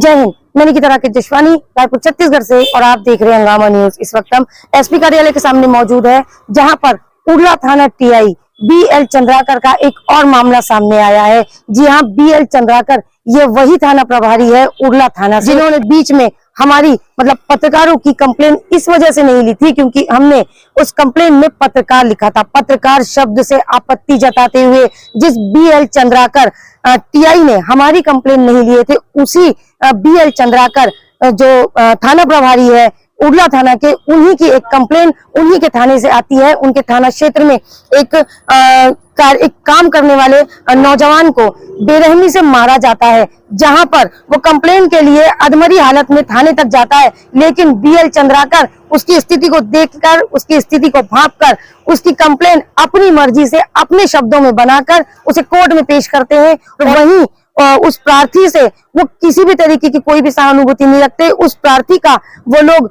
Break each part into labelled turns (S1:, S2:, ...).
S1: जय हिंद। मैं निकिता जशवानी, रायपुर छत्तीसगढ़ से, और आप देख रहे हैं हंगामा न्यूज। इस वक्त हम एसपी कार्यालय के सामने मौजूद है, जहां पर उड़ला थाना टीआई बीएल चंद्राकर का एक और मामला सामने आया है। जी हाँ, बीएल चंद्राकर ये वही थाना प्रभारी है उड़ला थाना, जिन्होंने बीच में हमारी पत्रकारों की कंप्लेन इस वजह से नहीं ली थी क्योंकि हमने उस कंप्लेन में पत्रकार लिखा था। पत्रकार शब्द से आपत्ति जताते हुए जिस बीएल चंद्राकर टीआई ने हमारी कंप्लेन नहीं लिए थे, उसी बीएल चंद्राकर जो थाना प्रभारी है उड़ला थाना के, उन्हीं की एक कंप्लेन उन्हीं के थाने से आती है। उनके थाना क्षेत्र में एक काम करने वाले नौजवान को बेरहमी से मारा जाता है, जहां पर वो कंप्लेन के लिए अधमरी हालत में थाने तक जाता है। लेकिन बीएल चंद्राकर उसकी स्थिति को देखकर, उसकी स्थिति को भांपकर उसकी कंप्लेन अपनी मर्जी से अपने शब्दों में बनाकर उसे कोर्ट में पेश करते हैं। वहीं उस प्रार्थी से वो किसी भी तरीके की कोई भी सहानुभूति नहीं रखते। उस प्रार्थी का वो लोग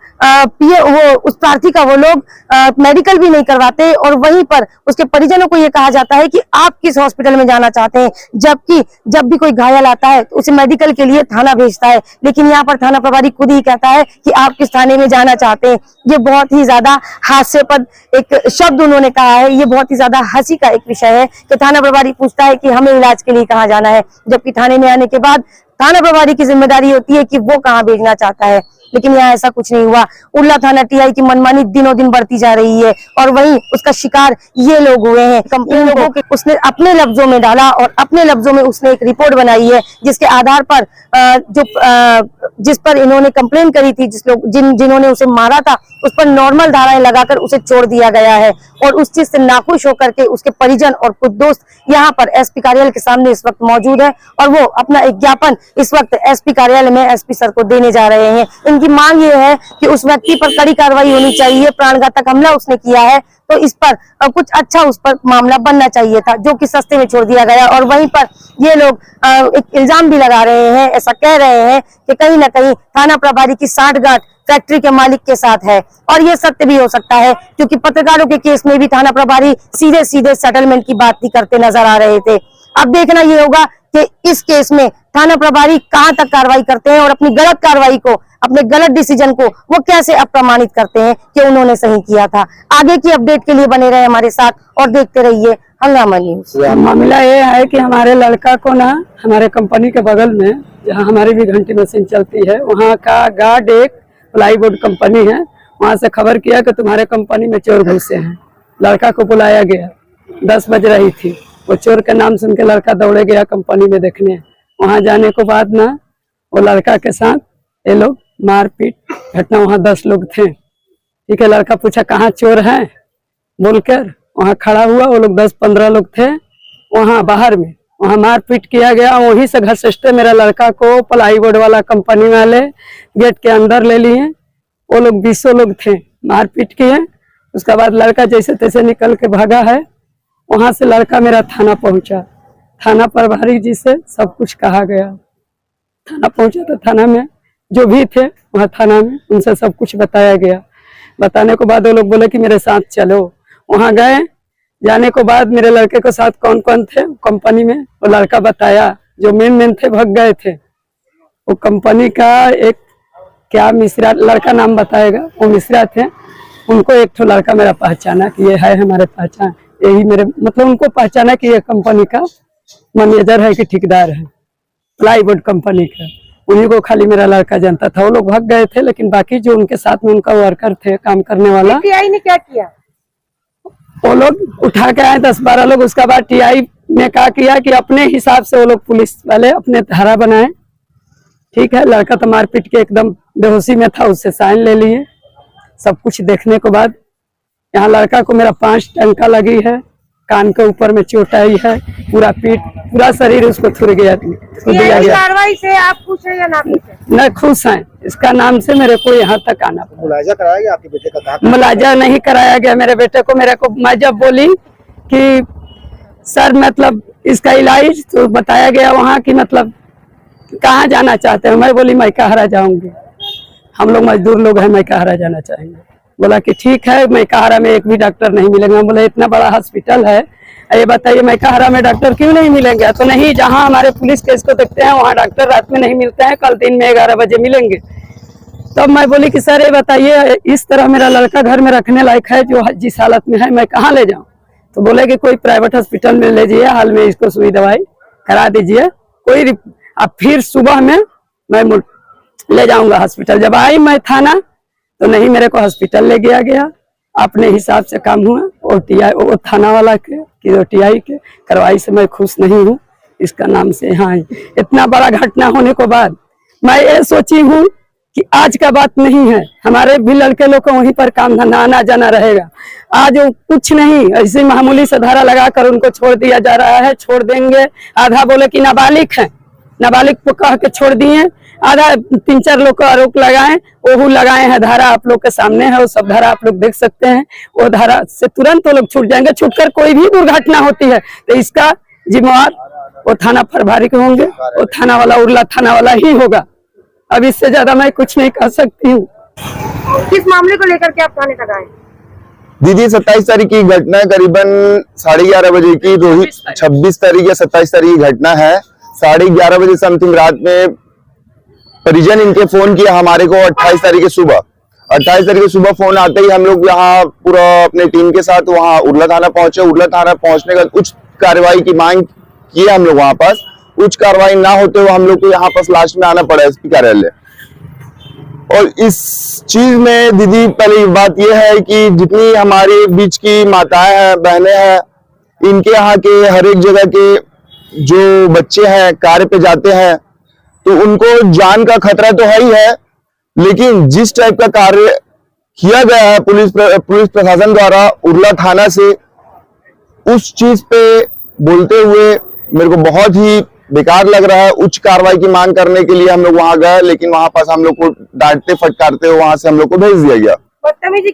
S1: मेडिकल भी नहीं करवाते, और वहीं पर उसके परिजनों को ये कहा जाता है कि आप किस हॉस्पिटल में जाना चाहते हैं, जबकि जब भी कोई घायल आता है तो उसे मेडिकल के लिए थाना भेजता है। लेकिन यहाँ पर थाना प्रभारी खुद ही कहता है कि आप किस थाने में जाना चाहते हैं। ये बहुत ही ज्यादा हास्यास्पद एक शब्द उन्होंने कहा है। ये बहुत ही ज्यादा हंसी का एक विषय है कि थाना प्रभारी पूछता है कि हमें इलाज के लिए कहाँ जाना है, जबकि थाने में आने के बाद थाना प्रभारी की जिम्मेदारी होती है कि वो कहाँ भेजना चाहता है। लेकिन यहाँ ऐसा कुछ नहीं हुआ। उड़ला थाना टीआई की मनमानी दिनों दिन बढ़ती जा रही है, और वहीं उसका शिकार ये लोग हुए हैं। कंपनी लोगों के उसने अपने लफ्जों में डाला और अपने लफ्जों में उसने एक रिपोर्ट बनाई है, जिसके आधार पर जिस पर इन्होंने कंप्लेन करी थी, जिन्होंने उसे मारा था, उस पर नॉर्मल धाराएं लगाकर उसे छोड़ दिया गया है। और उस चीज से नाखुश होकर के उसके परिजन और कुछ दोस्त यहाँ पर एसपी कार्यालय के सामने इस वक्त मौजूद है, और वो अपना एक ज्ञापन इस वक्त एसपी कार्यालय में एसपी सर को देने जा रहे हैं। इनकी मांग ये है कि उस व्यक्ति पर कड़ी कार्रवाई होनी चाहिए। प्राणघातक हमला उसने किया है तो इस पर कुछ अच्छा उस पर मामला बनना चाहिए था, जो कि सस्ते में छोड़ दिया गया। और वहीं पर ये लोग एक इल्जाम भी लगा रहे हैं, ऐसा कह रहे हैं कि कहीं ना कहीं थाना प्रभारी की साठगांठ फैक्ट्री के मालिक के साथ है, और ये सत्य भी हो सकता है क्योंकि पत्रकारों के केस में भी थाना प्रभारी सीधे सीधे सेटलमेंट की बात ही करते नजर आ रहे थे। अब देखना ये होगा कि इस केस में थाना प्रभारी कहां तक कार्रवाई करते हैं और अपनी गलत कार्रवाई को, अपने गलत डिसीजन को वो कैसे अप्रमाणित करते हैं कि उन्होंने सही किया था। आगे की अपडेट के लिए बने रहे हमारे साथ और देखते रहिए हंगामा न्यूज।
S2: मामला ये है कि हमारे लड़का को ना, हमारे कंपनी के बगल में जहाँ हमारी भी घंटी मशीन चलती है, वहाँ का गार्ड एक प्लाईवुड कंपनी है, वहाँ से खबर किया कि तुम्हारे कंपनी में चोर घुसे हैं। लड़का को बुलाया गया, 10 बज रही थी। वो चोर के नाम सुन के लड़का दौड़े गया कंपनी में देखने। वहाँ जाने के बाद ना वो लड़का के साथ ये लोग मारपीट घटना, वहाँ 10 लोग थे। ठीक है, लड़का पूछा कहाँ चोर है बोलकर वहाँ खड़ा हुआ। वो लोग 10-15 लोग थे वहाँ बाहर में, वहाँ मारपीट किया गया। वहीं से घसीटते मेरा लड़का को प्लाईवुड वाला कंपनी वाले गेट के अंदर ले लिए। वो लोग 20 लोग थे, मारपीट किए। उसके बाद लड़का जैसे तैसे निकल के भागा है। वहां से लड़का मेरा थाना पहुंचा। थाना प्रभारी जी से सब कुछ कहा गया। थाना पहुंचा तो थाना में जो भी थे वहाँ थाना में उनसे सब कुछ बताया गया। बताने के बाद वो लोग बोले कि मेरे साथ चलो। वहाँ गए, जाने के बाद मेरे लड़के के साथ कौन कौन थे कंपनी में वो लड़का बताया। जो मेन थे भाग गए थे। वो कंपनी का एक क्या मिश्रा लड़का नाम बताएगा, वो मिश्रा थे। उनको एक तो लड़का मेरा पहचाना कि ये है हमारे पहचान, यही मेरे उनको पहचाना कि ये कंपनी का मैनेजर है कि ठेकेदार है प्लाईवुड कंपनी का। उन्हीं को खाली मेरा लड़का जानता था। वो लोग भाग गए थे, लेकिन बाकी जो उनके साथ में उनका वर्कर थे काम करने वाला,
S1: टीआई ने क्या किया,
S2: वो लोग उठा के आए 10-12 लोग। उसके बाद टीआई ने क्या किया कि अपने हिसाब से वो लोग पुलिस वाले अपने धारा बनाए। ठीक है, लड़का तो मारपीट के एकदम बेहोशी में था, उससे साइन ले लिए। सब कुछ देखने के बाद यहाँ लड़का को मेरा 5 टंका लगी है, कान के ऊपर में चोट आई है, पूरा पीठ पूरा शरीर उसको थुर गया।
S1: कार्रवाई से आप खुश हैं या ना खुश हैं?
S2: न खुश हैं। इसका नाम से मेरे को यहाँ तक आना पड़ा।
S3: मुलाजा कराया गया आपके बेटे का?
S2: मुलाजा नहीं कराया गया मेरे बेटे को। मेरे को मैं जब बोली कि सर इसका इलाज, तो बताया गया वहाँ की कहाँ जाना चाहते हैं। मैं बोली मैं कहरा जाऊंगी, हम लोग मजदूर लोग हैं, मैं कहरा जाना चाहेंगे। बोला कि ठीक है, मैं कहारा में एक भी डॉक्टर नहीं मिलेंगे। बोले इतना बड़ा हॉस्पिटल है, ये बताइए मैं कहारा में डॉक्टर क्यों नहीं मिलेंगे? तो नहीं, जहाँ हमारे पुलिस केस को देखते हैं वहाँ डॉक्टर रात में नहीं मिलते हैं, कल दिन में 11 बजे मिलेंगे। तब मैं बोली कि सर ये बताइए, इस तरह मेरा लड़का घर में रखने लायक है जो जिस हालत में है, मैं कहाँ ले जाऊँ? तो बोले कि कोई प्राइवेट हॉस्पिटल में ले जाइए, हाल में इसको सुई दवाई करा दीजिए, कोई अब फिर सुबह में मैं ले जाऊंगा हॉस्पिटल। जब आई मैं थाना तो नहीं, मेरे को हॉस्पिटल ले गया, अपने हिसाब से काम हुआ। और टीआई वो थाना वाला के टीआई के कार्रवाई से मैं खुश नहीं हूँ, इसका नाम से। हाँ, इतना बड़ा घटना होने के बाद मैं ये सोची हूँ कि आज का बात नहीं है, हमारे भी लड़के लोग को वहीं पर काम धंधा आना जाना रहेगा। आज कुछ नहीं, ऐसे मामूली से धारा लगाकर उनको छोड़ दिया जा रहा है। छोड़ देंगे, आधा बोले कि नाबालिग है, नाबालिग को कह के छोड़ दिए, आधा 3-4 लोग को आरोप लगाए, वो लगाए हैं धारा आप लोग के सामने है, वो सब धारा आप लोग देख सकते हैं। वो धारा से तुरंत वो लोग छूट जाएंगे। छूटकर कोई भी दुर्घटना होती है तो इसका जिम्मेवार वो थाना प्रभारी के होंगे, वो थाना वाला उर्ला थाना वाला ही होगा। अब इससे ज्यादा मैं कुछ नहीं कह सकती हूँ।
S1: किस मामले को लेकर के आप थाने तक आए?
S3: दीदी 27 तारीख की घटना है, करीबन 11:30 बजे की। रोहित 26 तारीख या 27 तारीख की घटना है। 11:30 बजे समथिंग रात में परिजन इनके फोन किया हमारे को। 28 तारीख की सुबह 28 तारीख की सुबह फोन आते ही हम लोग यहाँ पूरा अपने टीम के साथ वहाँ उर्ला थाना पहुंचे। उर्ला थाना पहुंचने का उच्च कार्रवाई की मांग की हम लोग वहां पास। उच्च कार्रवाई ना होते हुए हम लोग को यहाँ पास लास्ट में आना पड़ा एसपी कार्यालय। और इस चीज में दीदी पहली बात यह है कि जितनी हमारे बीच की माताएं हैं, बहनें हैं, इनके यहाँ के हर एक जगह के जो बच्चे हैं कार्य पे जाते हैं तो उनको जान का खतरा तो है ही है, लेकिन जिस टाइप का कार्य किया गया है पुलिस प्रशासन द्वारा उर्ला थाना से, उस चीज पे बोलते हुए मेरे को बहुत ही बेकार लग रहा है। उच्च कार्रवाई की मांग करने के लिए हम लोग वहां गए, लेकिन वहां पास हम लोग को डांटते फटकारते हुए वहां से हम लोग को भेज दिया गया।
S1: बदतमीजी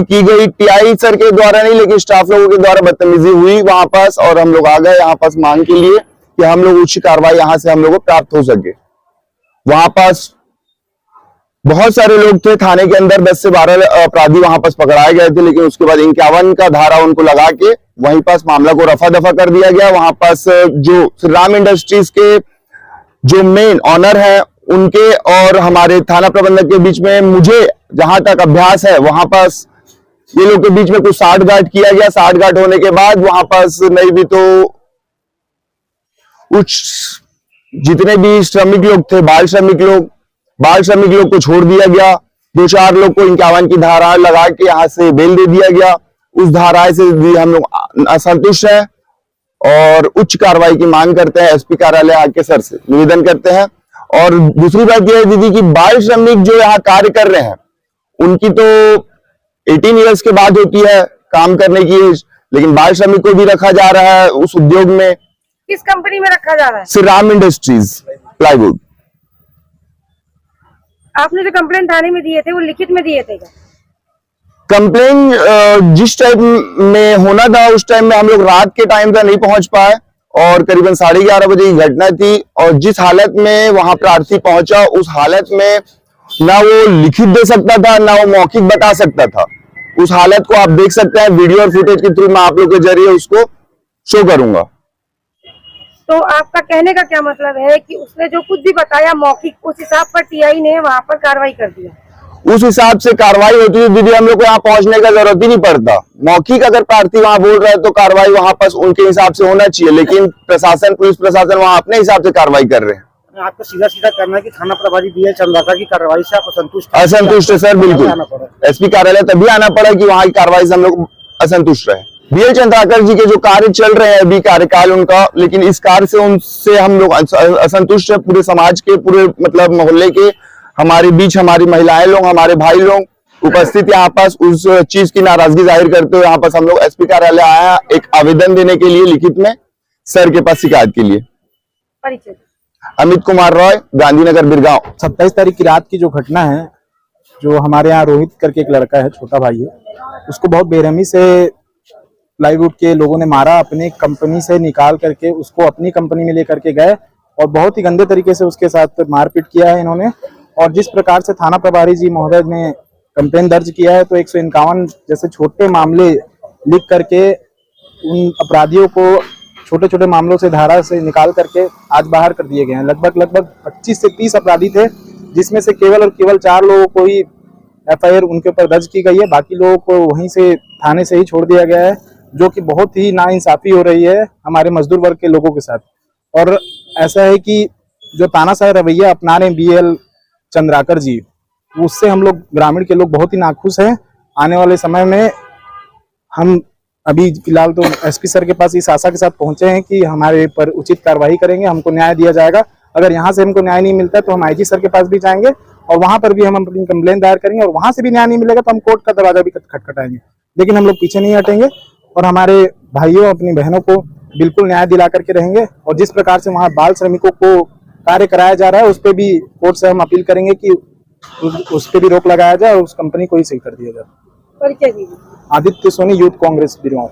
S1: की गई
S3: टीआई सर के द्वारा नहीं, लेकिन स्टाफ लोगों के द्वारा बदतमीजी हुई वहां पास। और हम लोग आ गए यहाँ पास मांग के लिए कि हम लोग उच्च कार्रवाई यहाँ से हम लोग को प्राप्त हो सके। वहां पास बहुत सारे लोग थे थाने के अंदर, 10 से 12 अपराधी वहां पास पकड़ाए गए थे, लेकिन उसके बाद 51 का धारा उनको लगा के वहीं पास मामला को रफा दफा कर दिया गया। वहां पास जो श्री राम इंडस्ट्रीज के जो मेन ऑनर है उनके और हमारे थाना प्रबंधक के बीच में, मुझे जहां तक अभ्यास है, वहां पास ये लोग के बीच में कुछ साठगांठ किया गया। साठगांठ होने के बाद वहां पास नहीं भी तो कुछ जितने भी श्रमिक लोग थे, बाल श्रमिक लोग को छोड़ दिया गया। 2-4 लोग को 51 की धारा लगा के यहाँ से बेल दे दिया गया। उस धारा से हम लोग असंतुष्ट हैं और उच्च कार्रवाई की मांग करते हैं। एसपी कार्यालय आके सर से निवेदन करते हैं। और दूसरी बात यह है दीदी कि बाल श्रमिक जो यहाँ कार्य कर रहे हैं उनकी तो 18 ईयर्स के बाद होती है काम करने की एज, लेकिन बाल श्रमिक को भी रखा जा रहा है उस उद्योग में।
S1: किस कंपनी में रखा जा रहा है?
S3: Shri Ram industries plywood.
S1: आपने जो कंप्लेन थाने में दिए थे वो लिखित में दिए थे क्या?
S3: कंप्लेन जिस टाइम में होना था उस टाइम में हम लोग रात के टाइम पर नहीं पहुंच पाए और करीबन 11:30 बजे की घटना थी। और जिस हालत में वहां प्रार्थी पहुंचा उस हालत में ना वो लिखित दे सकता था ना वो मौखिक बता सकता था। उस हालत को आप देख सकते हैं वीडियो और फुटेज के थ्रू मैं आप लोग के जरिए उसको शो करूंगा।
S1: तो आपका कहने का क्या मतलब है कि उसने जो कुछ भी बताया मौखिक, उस हिसाब पर टीआई ने वहां पर कार्रवाई कर दिया?
S3: उस हिसाब से कार्रवाई होती है दीदी, हम लोग को यहाँ पहुंचने का जरूरत ही नहीं पड़ता। मौखिक अगर प्रार्थी वहां बोल रहा है तो कार्रवाई वहां पास उनके हिसाब से होना चाहिए, लेकिन प्रशासन, पुलिस प्रशासन वहां अपने हिसाब से कार्रवाई कर रहे हैं।
S4: आपको सीधा सीधा करना है कि थाना प्रभारी बीएल चंद्राकर की कार्रवाई से आप
S3: असंतुष्ट है सर, बिल्कुल। एसपी कार्यालय तभी आना पड़ा कि वहां की कार्रवाई से हम लोग असंतुष्ट रहे। बीएल चंद्राकर जी के जो कार्य चल रहे हैं अभी कार्यकाल उनका, लेकिन इस कार्य से उनसे हम लोग असंतुष्ट है। पूरे समाज के, पूरे मतलब मोहल्ले के, हमारे बीच हमारी महिलाएं लोग, हमारे भाई लोग उपस्थित यहाँ पास उस चीज की नाराजगी जाहिर करते हुए यहाँ पास हम लोग एसपी कार्यालय आया एक आवेदन देने के लिए लिखित में सर के पास शिकायत के लिए।
S1: परिचय?
S3: अमित कुमार रॉय, गांधीनगर बिरगांव।
S5: 27 तारीख की रात की जो घटना है, जो हमारे यहाँ रोहित करके एक लड़का है, छोटा भाई है, उसको बहुत बेरहमी से प्लाईवुड के लोगों ने मारा। अपनी कंपनी से निकाल करके उसको अपनी कंपनी में लेकर के गए और बहुत ही गंदे तरीके से उसके साथ मारपीट किया है इन्होंने। और जिस प्रकार से थाना प्रभारी जी महोदय ने कंप्लेन दर्ज किया है, तो 151 जैसे छोटे मामले लिख करके उन अपराधियों को छोटे छोटे मामलों से धारा से निकाल करके आज बाहर कर दिए गए हैं। लगभग 25 से 30 अपराधी थे, जिसमें से केवल और केवल 4 लोगों को ही FIR उनके ऊपर दर्ज की गई है। बाकी लोगों को वहीं से थाने से ही छोड़ दिया गया है, जो कि बहुत ही नाइंसाफी हो रही है हमारे मजदूर वर्ग के लोगों के साथ। और ऐसा है कि जो तानाशाह रवैया अपना रहे BL चंद्राकर जी, उससे हम लोग ग्रामीण के लोग बहुत ही नाखुश हैं। आने वाले समय में हम अभी फिलहाल तो SP सर के पास इस आशा के साथ पहुंचे हैं कि हमारे पर उचित कार्रवाई करेंगे, हमको न्याय दिया जाएगा। अगर यहाँ से हमको न्याय नहीं मिलता तो हम IG सर के पास भी जाएंगे और वहां पर भी हम अपनी कंप्लेन दायर करेंगे, और वहां से भी न्याय नहीं मिलेगा तो हम कोर्ट का दरवाजा भी खटखटाएंगे। लेकिन हम लोग पीछे नहीं हटेंगे और हमारे भाइयों अपनी बहनों को बिल्कुल न्याय दिला करके रहेंगे। और जिस प्रकार से वहाँ बाल श्रमिकों को कार्य कराया जा रहा है, उस पर भी कोर्ट से हम अपील करेंगे कि उस पर भी रोक लगाया जाए और उस कंपनी को ही सही कर दिया जाए। आदित्य सोनी, यूथ कांग्रेस बिरवाओ।